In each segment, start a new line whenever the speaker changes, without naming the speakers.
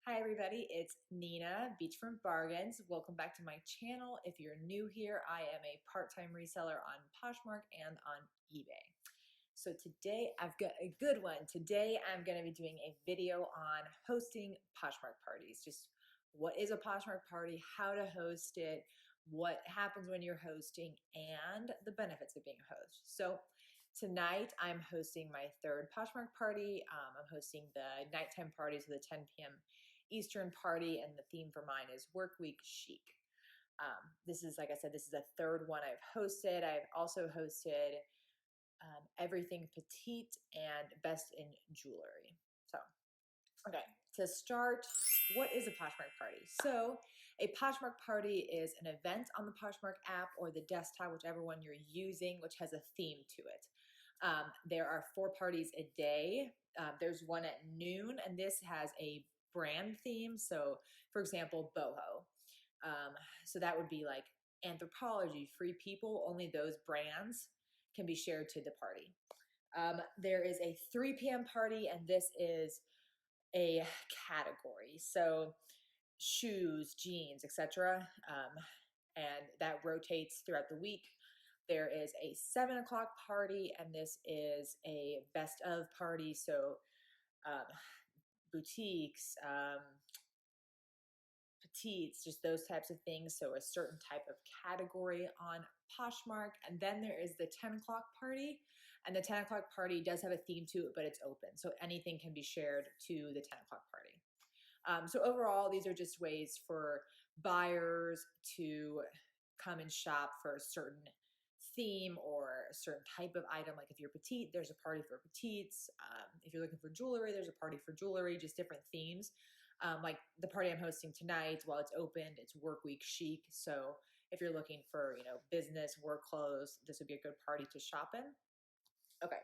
Hi everybody, it's Nina, Beachfront Bargains. Welcome back to my channel. If you're new here, I am a part-time reseller on Poshmark and on eBay. So today I've got a good one. Today I'm going to be doing a video on hosting Poshmark parties. Just what is a Poshmark party, how to host it, what happens when you're hosting, and the benefits of being a host. So tonight I'm hosting my third Poshmark party. I'm hosting the nighttime party, so the 10 p.m. Eastern party, and the theme for mine is Work Week Chic. This is, like I said, this is the third one I've hosted. I've also hosted everything petite and best in jewelry. So, okay, to start, what is a Poshmark party? So, a Poshmark party is an event on the Poshmark app or the desktop, whichever one you're using, which has a theme to it. There are 4 parties a day. There's one at noon, and this has a brand theme. So, for example, boho. So that would be like Anthropologie, Free People. Only those brands can be shared to the party. There is a 3 p.m. party, and this is a category. So shoes, jeans, etc. And that rotates throughout the week. There is a 7 o'clock party, and this is a best of party. So um, boutiques, petites, just those types of things. So a certain type of category on Poshmark. And then there is the 10 o'clock party. And the 10 o'clock party does have a theme to it, but it's open. So anything can be shared to the 10 o'clock party. So overall, these are just ways for buyers to come and shop for a certain theme or a certain type of item. Like if you're petite, there's a party for petites. If you're looking for jewelry, there's a party for jewelry, just different themes. Like the party I'm hosting tonight, while it's opened, it's Work Week Chic. So if you're looking for, business, work clothes, this would be a good party to shop in. Okay.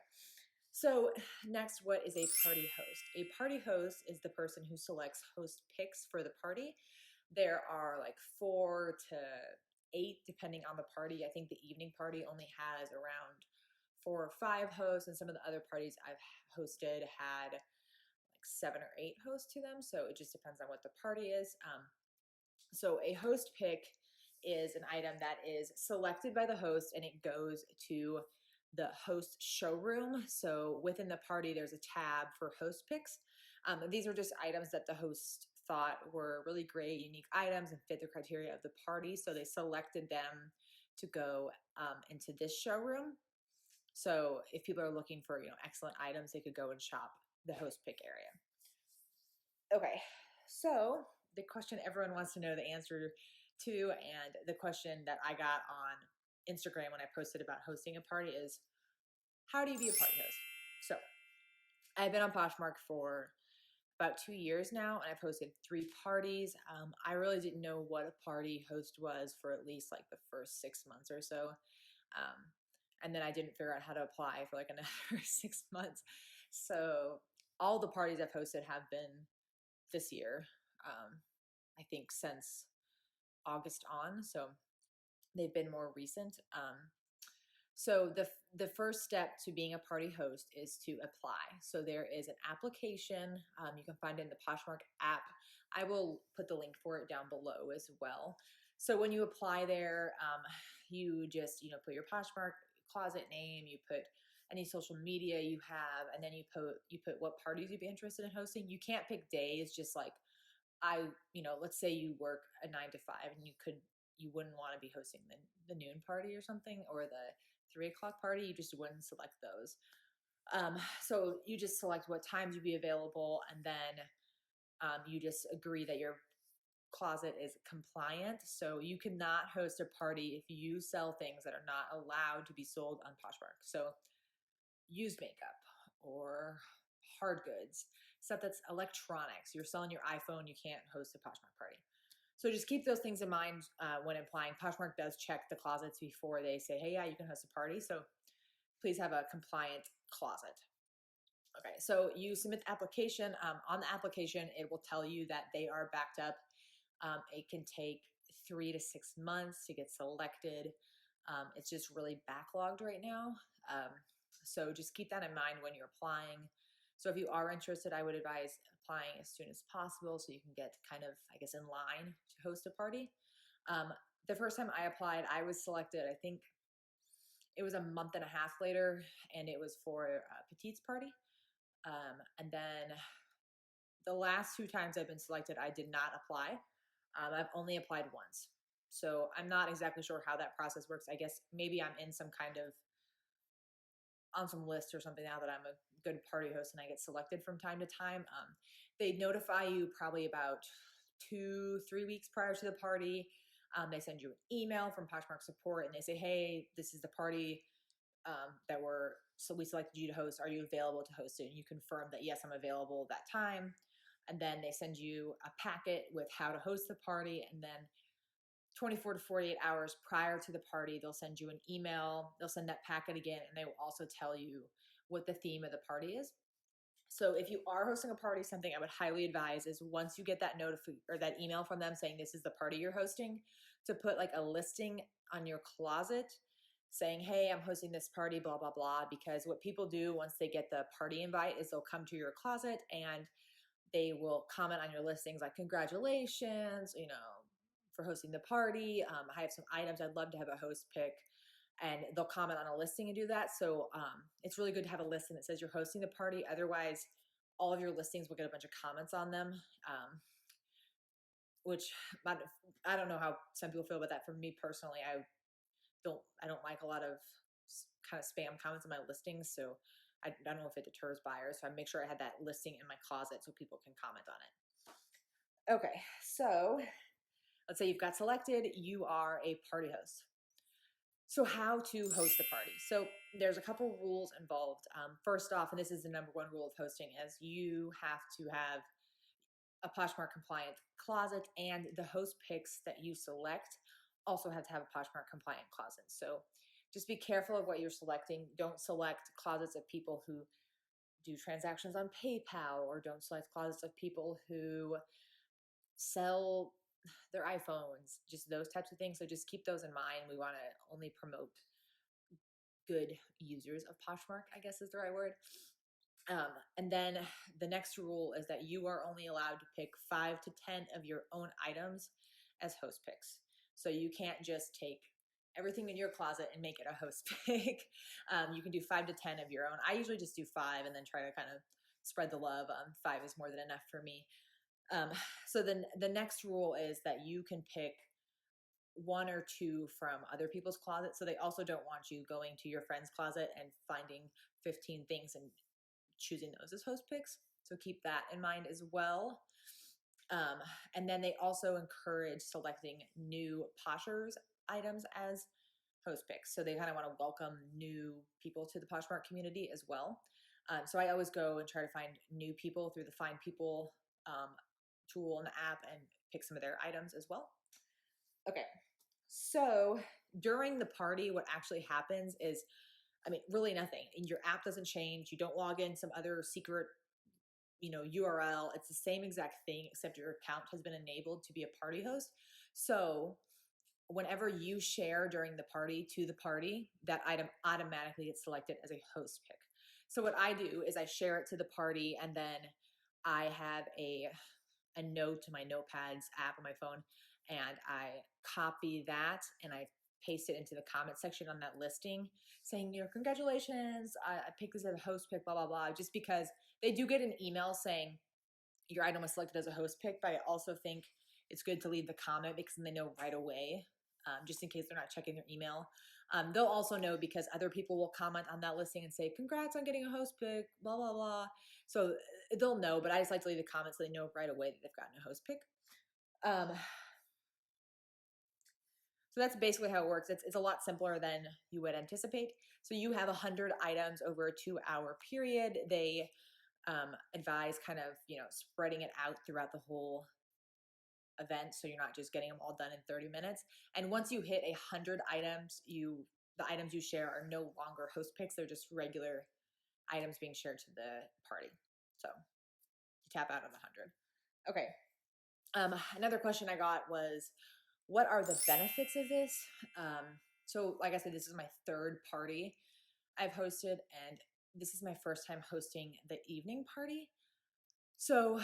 So next, what is a party host? A party host is the person who selects host picks for the party. There are like 4 to 8, depending on the party. I think the evening party only has around 4 or 5 hosts, and some of the other parties I've hosted had like 7 or 8 hosts to them. So it just depends on what the party is. So a host pick is an item that is selected by the host, and it goes to the host showroom. So within the party, there's a tab for host picks. These are just items that the host thought were really great, unique items and fit the criteria of the party. So they selected them to go into this showroom. So if people are looking for, excellent items, they could go and shop the host pick area. Okay, so the question everyone wants to know the answer to, and the question that I got on Instagram when I posted about hosting a party is, how do you be a party host? So I've been on Poshmark for about 2 years now, and I've hosted 3 parties. I really didn't know what a party host was for at least like the first 6 months or so. And then I didn't figure out how to apply for like another 6 months. So all the parties I've hosted have been this year. I think since August on. So they've been more recent. So the first step to being a party host is to apply. So there is an application. You can find it in the Poshmark app. I will put the link for it down below as well. So when you apply there, you just put your Poshmark closet name, you put any social media you have, and then you put what parties you'd be interested in hosting. You can't pick days, just like let's say you work a 9 to 5 and you wouldn't want to be hosting the noon party or something, or the 3 o'clock party. You just wouldn't select those. So you just select what times you'd be available, and then you just agree that your closet is compliant. So you cannot host a party if you sell things that are not allowed to be sold on Poshmark. So used makeup or hard goods, stuff that's electronics. You're selling your iPhone, you can't host a Poshmark party. So just keep those things in mind when applying. Poshmark does check the closets before they say, hey, yeah, you can host a party. So please have a compliant closet. Okay, so you submit the application. On the application, it will tell you that they are backed up. It can take 3 to 6 months to get selected. It's just really backlogged right now. So just keep that in mind when you're applying. So if you are interested, I would advise applying as soon as possible so you can get kind of, I guess, in line to host a party. The first time I applied, I was selected, I think it was a month and a half later, and it was for a petite's party. And then the last two times I've been selected, I did not apply. I've only applied once. So I'm not exactly sure how that process works. I guess maybe I'm in some kind of on some list or something now that I'm a good party host and I get selected from time to time. They notify you probably about 2-3 weeks prior to the party. They send you an email from Poshmark support and they say, hey, this is the party so we selected you to host. Are you available to host it? And you confirm that, yes, I'm available that time. And then they send you a packet with how to host the party. And then 24 to 48 hours prior to the party, they'll send you an email. They'll send that packet again, and they will also tell you what the theme of the party is. So if you are hosting a party, something I would highly advise is once you get that or that email from them saying this is the party you're hosting, to put like a listing on your closet saying, hey, I'm hosting this party, blah, blah, blah. Because what people do once they get the party invite is they'll come to your closet and they will comment on your listings like, congratulations, for hosting the party. I have some items I'd love to have a host pick, and they'll comment on a listing and do that. So it's really good to have a listing that says you're hosting the party. Otherwise, all of your listings will get a bunch of comments on them, which I don't know how some people feel about that. For me personally, I don't like a lot of kind of spam comments on my listings. So I don't know if it deters buyers. So I make sure I have that listing in my closet so people can comment on it. Okay, so let's say you've got selected, you are a party host. So how to host the party? So there's a couple rules involved. First off, and this is the number one rule of hosting, is you have to have a Poshmark compliant closet, and the host picks that you select also have to have a Poshmark compliant closet. So just be careful of what you're selecting. Don't select closets of people who do transactions on PayPal, or don't select closets of people who sell their iPhones, just those types of things. So just keep those in mind. We want to only promote good users of Poshmark, I guess is the right word. And then the next rule is that you are only allowed to pick 5 to 10 of your own items as host picks. So you can't just take everything in your closet and make it a host pick. You can do 5 to 10 of your own. I usually just do 5 and then try to kind of spread the love. 5 is more than enough for me. So then the next rule is that you can pick 1 or 2 from other people's closets. So they also don't want you going to your friend's closet and finding 15 things and choosing those as host picks. So keep that in mind as well. And then they also encourage selecting new Poshers items as host picks. So they kind of want to welcome new people to the Poshmark community as well. So I always go and try to find new people through the Find People tool in the app and pick some of their items as well. Okay, so during the party, what actually happens is, really nothing. And your app doesn't change. You don't log in some other secret, URL. It's the same exact thing, except your account has been enabled to be a party host. So whenever you share during the party to the party, that item automatically gets selected as a host pick. So what I do is I share it to the party, and then I have a note to my notepads app on my phone, and I copy that and I paste it into the comment section on that listing saying, congratulations, I picked this as a host pick, blah, blah, blah, just because they do get an email saying your item was selected as a host pick, but I also think it's good to leave the comment because then they know right away, just in case they're not checking their email. They'll also know because other people will comment on that listing and say, congrats on getting a host pick, blah, blah, blah. So they'll know, but I just like to leave the comments so they know right away that they've gotten a host pick. So that's basically how it works. It's a lot simpler than you would anticipate. So you have 100 items over a 2-hour period. They advise kind of, spreading it out throughout the whole event, so you're not just getting them all done in 30 minutes. And once you hit 100 items, the items you share are no longer host picks. They're just regular items being shared to the party. So you tap out on the 100. Okay. Another question I got was, what are the benefits of this? So like I said, this is my 3rd party I've hosted, and this is my first time hosting the evening party. So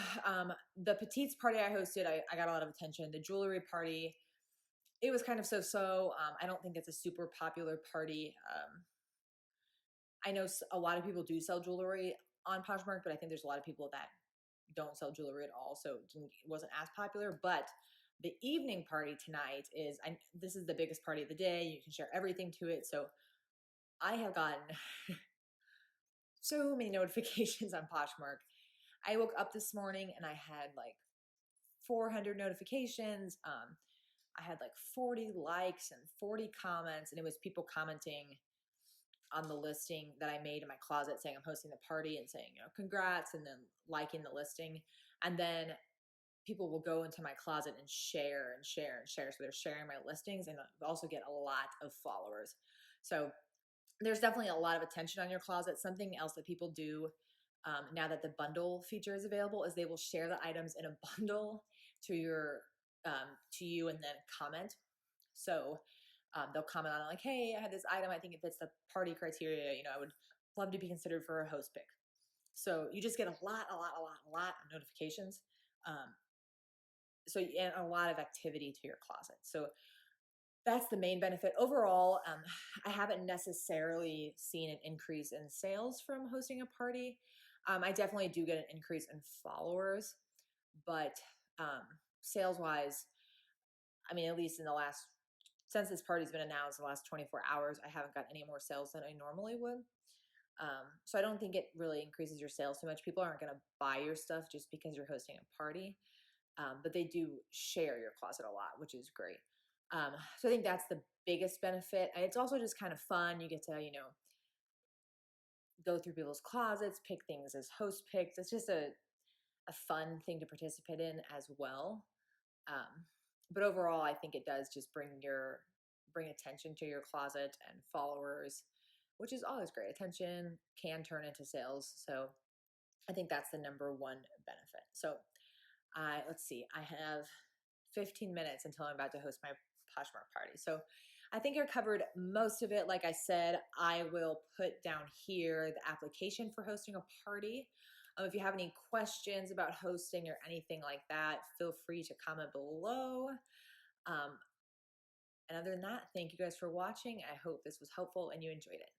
the petites party I hosted, I got a lot of attention. The jewelry party, it was kind of so-so. I don't think it's a super popular party. I know a lot of people do sell jewelry on Poshmark, but I think there's a lot of people that don't sell jewelry at all, so it wasn't as popular. But the evening party tonight is, this is the biggest party of the day. You can share everything to it. So I have gotten so many notifications on Poshmark. I woke up this morning and I had like 400 notifications. I had like 40 likes and 40 comments, and it was people commenting on the listing that I made in my closet saying I'm hosting the party and saying, congrats, and then liking the listing. And then people will go into my closet and share and share and share. So they're sharing my listings, and also get a lot of followers. So there's definitely a lot of attention on your closet. Something else that people do now that the bundle feature is available is they will share the items in a bundle to to you, and then comment. So they'll comment on it like, hey, I had this item, I think it fits the party criteria, I would love to be considered for a host pick. So you just get a lot of notifications. And a lot of activity to your closet. So that's the main benefit. Overall, I haven't necessarily seen an increase in sales from hosting a party. I definitely do get an increase in followers, but sales wise, at least since this party's been announced, the last 24 hours, I haven't got any more sales than I normally would. So I don't think it really increases your sales too much. People aren't going to buy your stuff just because you're hosting a party, but they do share your closet a lot, which is great. So I think that's the biggest benefit. And it's also just kind of fun. You get to, go through people's closets, pick things as host picks. It's just a fun thing to participate in as well. But overall, I think it does just bring attention to your closet and followers, which is always great. Attention can turn into sales. So I think that's the number one benefit. So let's see, I have 15 minutes until I'm about to host my Poshmark party. So I think I covered most of it. Like I said, I will put down here the application for hosting a party. If you have any questions about hosting or anything like that, feel free to comment below. And other than that, thank you guys for watching. I hope this was helpful and you enjoyed it.